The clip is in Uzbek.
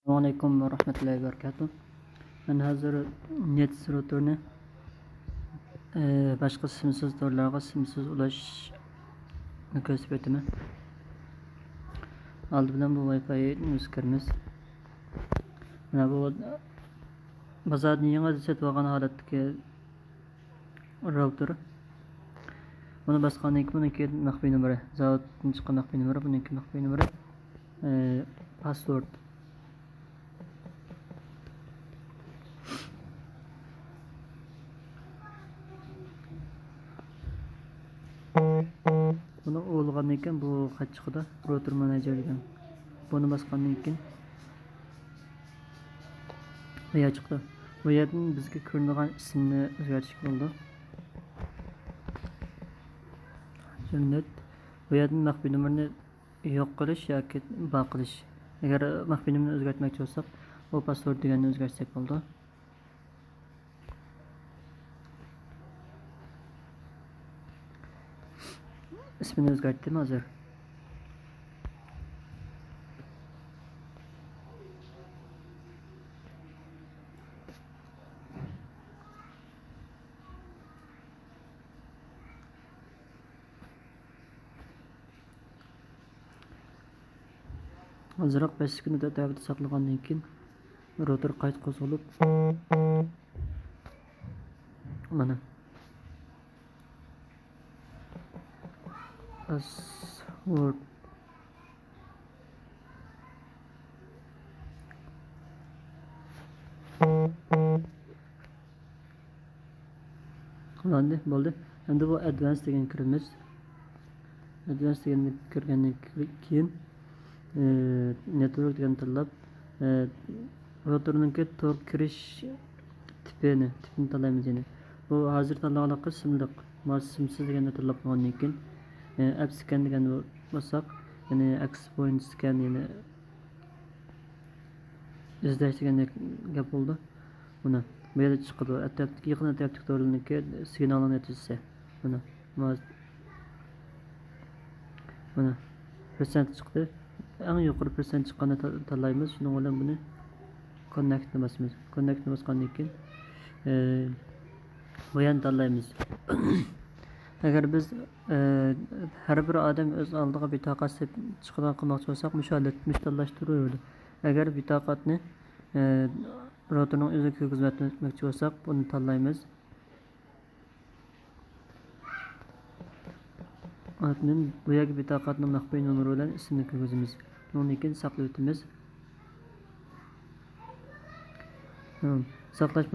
Assalamualaikum warahmatullahi wabarakatuh. Ben hazır net router'ını başka simsiz doğrularga simsiz ulaş münasebetimi. Aldı bilen bu Wi-Fi'yi nüskerimiz. Mana bu bazardan yeni set olgan halatdaki router. Bunu basqandan keyin buniki maxfiy numeri, zavoddan chiqqan maxfiy numeri, buniki maxfiy numeri. Password. Bunu olgandan keyin bu xat chiqdi, router manager degan. Bunu basqandan keyin bu yer chiqdi. Bu yerdan bizga ko'rinadigan ismni o'zgartirish bo'ldi. Cennet. Bu yerdan maxfiy numarni yo'q qilish yoki bor qilish. Agar maxfiy numarni o'zgartmoqchi bo'lsak, bu password deganni o'zgartsak bo'ldi. İsmini o'zgartdim hozir. Azıroq 5 sekunda davlatda saqlagandan keyin router qayta qo'zg'alib mana password bo'ldi. Endi bu advanced degan kiramiz. Advanced deganni kirgandan keyin network degan tanlab router'ninki tor kirish tipini tanlaymiz yani. Bu hozir tanlaganlar simliq, simsiz deganni tanlab qo'ygandan keyin app scan deganni bo'lsak, yani access point scan yani izlash degan gap bo'ldi. Buni bu yerda chiqadi. Yaqin atrofdagi to'rniki signalni natijasi. Mana percent chiqdi. Eng yuqori percent chiqqanini tanlaymiz. Shuning bilan buni connectni bosamiz. Connectni bosgandan keyin bu yerni tanlaymiz. Agar biz har bir odam o'z oldiga bitoqat chiqadan qilmoqchi bo'lsak, musholatni tanlashtirib, agar bitoqatni routerning o'zi xizmat etmoqchi bo'lsak, buni tanlaymiz. Admin bu yerga bitoqatning maxfiy nomeri bilan ismini kirgizamiz. Undan keyin saqlaymiz. Saqlash